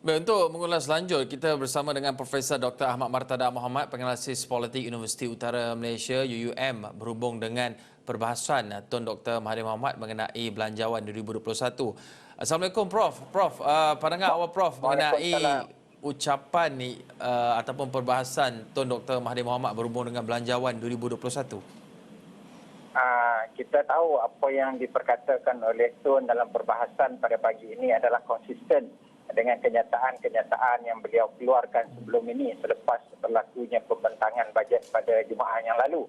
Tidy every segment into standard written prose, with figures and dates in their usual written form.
Baik, untuk mengulas lanjut, kita bersama dengan Profesor Dr. Ahmad Martada Mohamad, Penganalisis Politik Universiti Utara Malaysia UUM, berhubung dengan perbahasan Tun Dr. Mahathir Mohamad mengenai Belanjawan 2021. Assalamualaikum Prof. Prof, pandangan awal Prof Waalaikumsalam. mengenai ucapan ni ataupun perbahasan Tun Dr. Mahathir Mohamad berhubung dengan Belanjawan 2021. Kita tahu apa yang diperkatakan oleh Tun dalam perbahasan pada pagi ini adalah konsisten dengan kenyataan-kenyataan yang beliau keluarkan sebelum ini selepas berlakunya pembentangan bajet pada Jumaat yang lalu.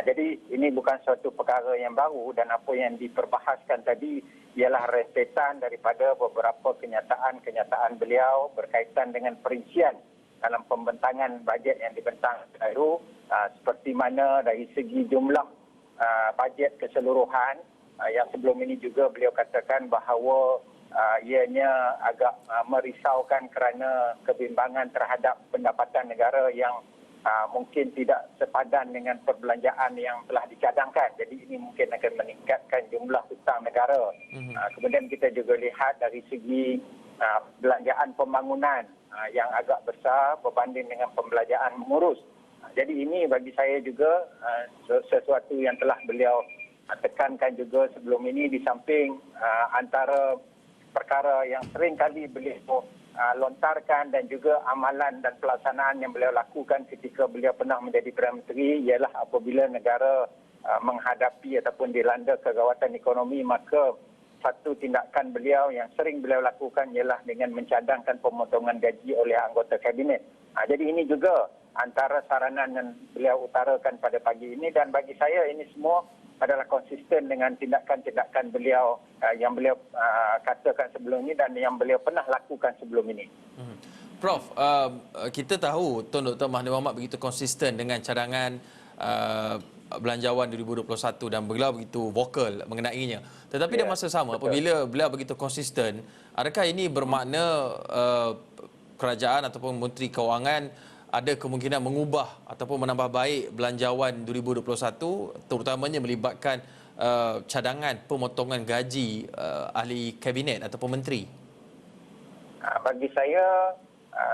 Jadi ini bukan suatu perkara yang baru dan apa yang diperbahaskan tadi ialah rentetan daripada beberapa kenyataan-kenyataan beliau berkaitan dengan perincian dalam pembentangan bajet yang dibentang baru, seperti mana dari segi jumlah bajet keseluruhan yang sebelum ini juga beliau katakan bahawa ianya agak merisaukan kerana kebimbangan terhadap pendapatan negara yang mungkin tidak sepadan dengan perbelanjaan yang telah dicadangkan. Jadi ini mungkin akan meningkatkan jumlah hutang negara. Kemudian kita juga lihat dari segi belanjaan pembangunan yang agak besar berbanding dengan pembelanjaan mengurus. Jadi ini bagi saya juga sesuatu yang telah beliau tekankan juga sebelum ini, di samping antara perkara yang sering kali beliau lontarkan dan juga amalan dan pelaksanaan yang beliau lakukan ketika beliau pernah menjadi Perdana Menteri ialah apabila negara menghadapi ataupun dilanda kegawatan ekonomi, maka satu tindakan beliau yang sering beliau lakukan ialah dengan mencadangkan pemotongan gaji oleh anggota kabinet. Jadi ini juga antara saranan yang beliau utarakan pada pagi ini, dan bagi saya ini semua adalah konsisten dengan tindakan-tindakan beliau yang beliau katakan sebelum ini dan yang beliau pernah lakukan sebelum ini. Prof, kita tahu Tun Dr. Mahathir Mohamad begitu konsisten dengan cadangan Belanjawan 2021 dan beliau begitu vokal mengenainya. Tetapi di masa sama, apabila beliau begitu konsisten, adakah ini bermakna kerajaan ataupun Menteri Kewangan ada kemungkinan mengubah ataupun menambah baik Belanjawan 2021, terutamanya melibatkan cadangan pemotongan gaji ahli kabinet ataupun menteri? Bagi saya,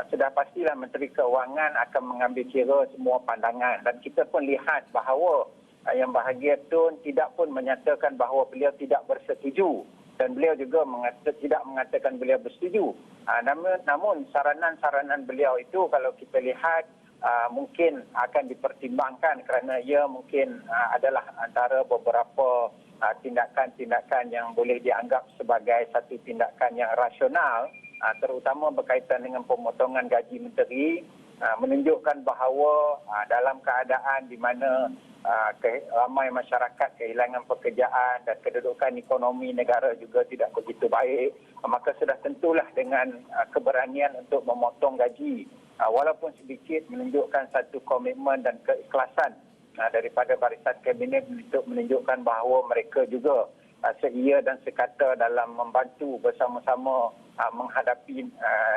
sudah pastilah Menteri Keuangan akan mengambil kira semua pandangan, dan kita pun lihat bahawa yang bahagia Tun tidak pun menyatakan bahawa beliau tidak bersetuju, dan beliau juga tidak mengatakan beliau bersetuju. Namun saranan-saranan beliau itu kalau kita lihat mungkin akan dipertimbangkan kerana ia mungkin adalah antara beberapa tindakan-tindakan yang boleh dianggap sebagai satu tindakan yang rasional, terutama berkaitan dengan pemotongan gaji menteri, menunjukkan bahawa dalam keadaan di mana ramai masyarakat kehilangan pekerjaan dan kedudukan ekonomi negara juga tidak begitu baik, maka sudah tentulah dengan keberanian untuk memotong gaji walaupun sedikit, menunjukkan satu komitmen dan keikhlasan daripada barisan kabinet untuk menunjukkan bahawa mereka juga seia dan sekata dalam membantu bersama-sama menghadapi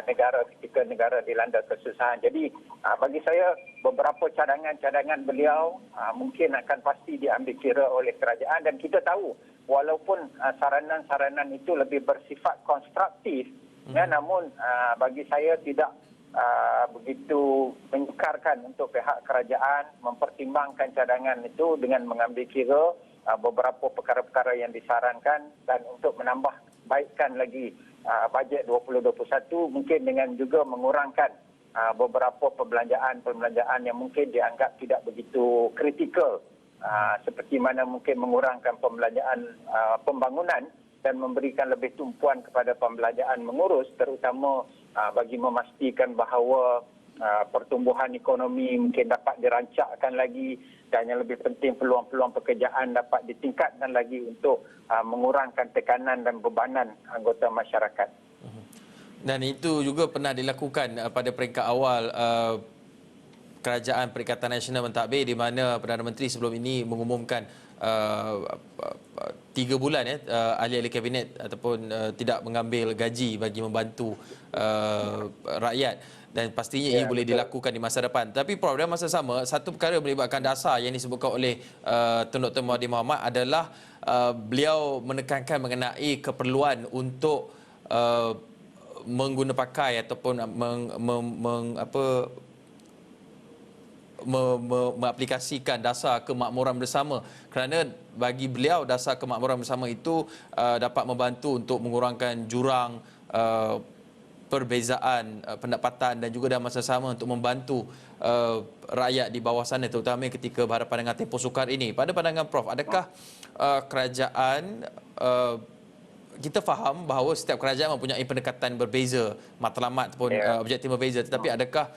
negara ketika negara dilanda kesusahan. Jadi bagi saya beberapa cadangan-cadangan beliau mungkin akan pasti diambil kira oleh kerajaan, dan kita tahu walaupun saranan-saranan itu lebih bersifat konstruktif, namun bagi saya tidak begitu menyukarkan untuk pihak kerajaan mempertimbangkan cadangan itu dengan mengambil kira beberapa perkara-perkara yang disarankan, dan untuk menambah baikkan lagi bajet 2021 mungkin dengan juga mengurangkan beberapa perbelanjaan yang mungkin dianggap tidak begitu kritikal, seperti mana mungkin mengurangkan pembelanjaan pembangunan dan memberikan lebih tumpuan kepada pembelanjaan mengurus, terutama bagi memastikan bahawa pertumbuhan ekonomi mungkin dapat dirancangkan lagi, dan yang lebih penting peluang-peluang pekerjaan dapat ditingkatkan lagi untuk mengurangkan tekanan dan bebanan anggota masyarakat. Dan itu juga pernah dilakukan pada peringkat awal Kerajaan Perikatan Nasional mentadbir, di mana Perdana Menteri sebelum ini mengumumkan 3 bulan ahli-ahli kabinet ataupun tidak mengambil gaji bagi membantu rakyat, dan pastinya ia boleh dilakukan di masa depan. Tapi Prof, dalam masa sama, satu perkara yang melibatkan dasar yang disebutkan oleh Tun Dr. Mahathir Mohamad adalah beliau menekankan mengenai keperluan untuk mengguna pakai ataupun mengaplikasikan dasar kemakmuran bersama, kerana bagi beliau dasar kemakmuran bersama itu dapat membantu untuk mengurangkan jurang perbezaan pendapatan dan juga dalam masa sama untuk membantu rakyat di bawah sana, terutama ketika berhadapan dengan tempoh sukar ini. Pada pandangan Prof, adakah kerajaan kita faham bahawa setiap kerajaan mempunyai pendekatan berbeza, matlamat ataupun objektif berbeza, tetapi adakah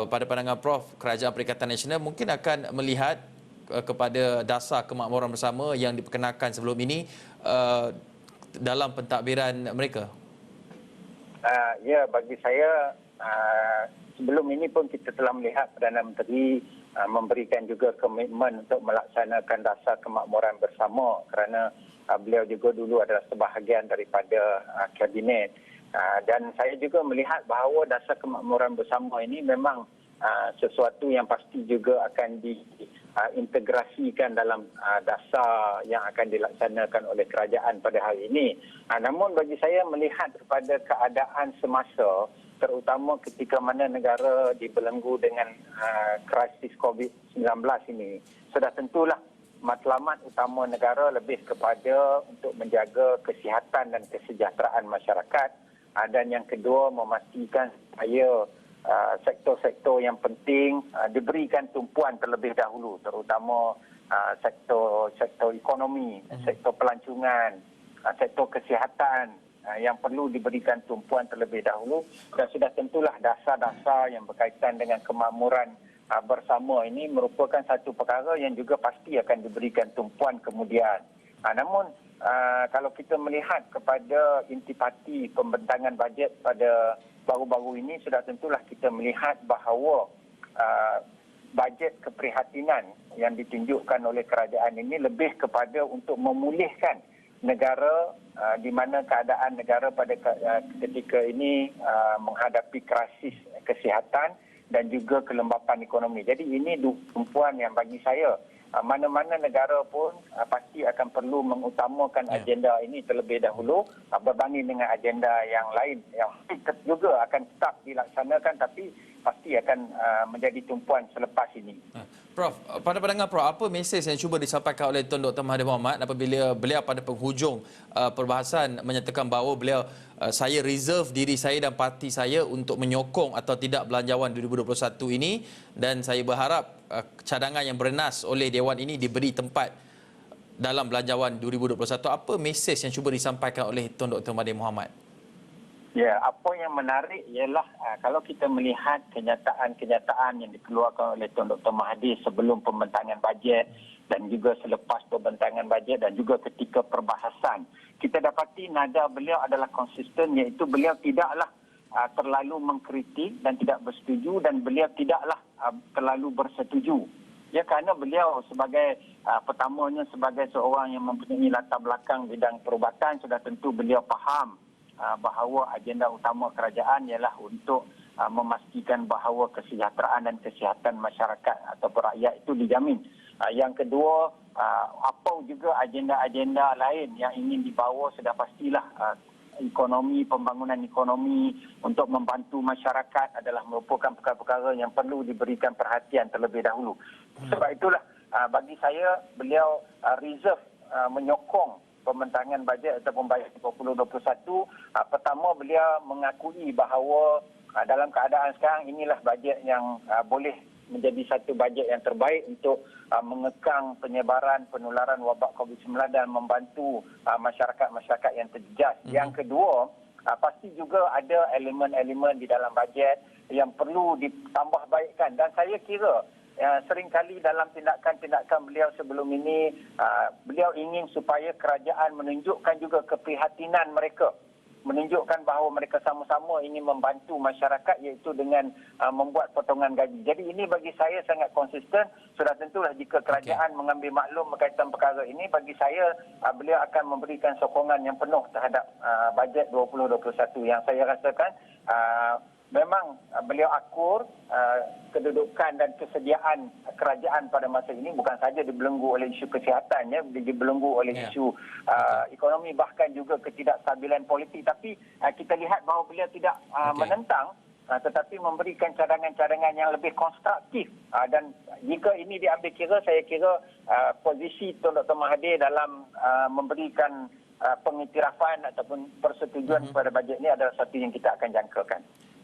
pada pandangan Prof, Kerajaan Perikatan Nasional mungkin akan melihat kepada dasar kemakmuran bersama yang diperkenalkan sebelum ini dalam pentadbiran mereka? Ya, bagi saya sebelum ini pun kita telah melihat Perdana Menteri memberikan juga komitmen untuk melaksanakan dasar kemakmuran bersama, kerana beliau juga dulu adalah sebahagian daripada kabinet. Dan saya juga melihat bahawa dasar kemakmuran bersama ini memang sesuatu yang pasti juga akan diintegrasikan dalam dasar yang akan dilaksanakan oleh kerajaan pada hari ini. Namun bagi saya melihat kepada keadaan semasa, terutama ketika mana negara dibelenggu dengan krisis COVID-19 ini, sudah tentulah matlamat utama negara lebih kepada untuk menjaga kesihatan dan kesejahteraan masyarakat, dan yang kedua memastikan supaya sektor-sektor yang penting diberikan tumpuan terlebih dahulu, terutama sektor ekonomi, sektor pelancongan, sektor kesihatan yang perlu diberikan tumpuan terlebih dahulu, dan sudah tentulah dasar-dasar yang berkaitan dengan kemakmuran bersama ini merupakan satu perkara yang juga pasti akan diberikan tumpuan kemudian. Namun kalau kita melihat kepada intipati pembentangan bajet pada baru-baru ini, sudah tentulah kita melihat bahawa bajet keprihatinan yang ditunjukkan oleh kerajaan ini lebih kepada untuk memulihkan negara, di mana keadaan negara pada ketika ini menghadapi krisis kesihatan dan juga kelembapan ekonomi. Jadi ini dua tumpuan yang bagi saya mana-mana negara pun pasti akan perlu mengutamakan agenda ini terlebih dahulu berbanding dengan agenda yang lain yang juga akan tetap dilaksanakan tapi pasti akan menjadi tumpuan selepas ini. Prof, pada pandangan Prof, apa mesej yang cuba disampaikan oleh Tun Dr. Mahathir Mohamad apabila beliau pada penghujung perbahasan menyatakan bahawa beliau saya reserve diri saya dan parti saya untuk menyokong atau tidak belanjawan 2021 ini, dan saya berharap cadangan yang bernas oleh Dewan ini diberi tempat dalam belanjawan 2021. Apa mesej yang cuba disampaikan oleh Tun Dr. Mahathir Mohamad? Ya, apa yang menarik ialah kalau kita melihat kenyataan-kenyataan yang dikeluarkan oleh Tun Dr. Mahathir sebelum pembentangan bajet dan juga selepas pembentangan bajet dan juga ketika perbahasan, kita dapati nada beliau adalah konsisten, iaitu beliau tidaklah terlalu mengkritik dan tidak bersetuju, dan beliau tidaklah terlalu bersetuju. Ya, kerana beliau sebagai pertamanya sebagai seorang yang mempunyai latar belakang bidang perubatan, sudah tentu beliau faham bahawa agenda utama kerajaan ialah untuk memastikan bahawa kesejahteraan dan kesihatan masyarakat atau rakyat itu dijamin. Yang kedua, apa juga agenda-agenda lain yang ingin dibawa, sudah pastilah ekonomi, pembangunan ekonomi untuk membantu masyarakat adalah merupakan perkara-perkara yang perlu diberikan perhatian terlebih dahulu. Sebab itulah bagi saya beliau reserve menyokong pembentangan bajet ataupun bajet 2021. Pertama, beliau mengakui bahawa dalam keadaan sekarang inilah bajet yang boleh menjadi satu bajet yang terbaik untuk mengekang penyebaran penularan wabak COVID-19 dan membantu masyarakat-masyarakat yang terjejas. Yang kedua, pasti juga ada elemen-elemen di dalam bajet yang perlu ditambah baikkan, dan saya kira seringkali dalam tindakan-tindakan beliau sebelum ini, beliau ingin supaya kerajaan menunjukkan juga keprihatinan mereka, menunjukkan bahawa mereka sama-sama ingin membantu masyarakat, iaitu dengan membuat potongan gaji. Jadi ini bagi saya sangat konsisten. Sudah tentulah jika kerajaan mengambil maklum berkaitan perkara ini, bagi saya beliau akan memberikan sokongan yang penuh terhadap bajet 2021 yang saya rasakan memang beliau akur kedudukan dan kesediaan kerajaan pada masa ini bukan saja dibelenggu oleh isu kesihatan, ya, dibelenggu oleh isu ekonomi, bahkan juga ketidakstabilan politik. Tapi kita lihat bahawa beliau tidak menentang, tetapi memberikan cadangan-cadangan yang lebih konstruktif. Dan jika ini diambil kira, saya kira posisi Tun Dr. Mahathir dalam memberikan pengiktirafan ataupun persetujuan kepada bajet ini adalah satu yang kita akan jangkakan.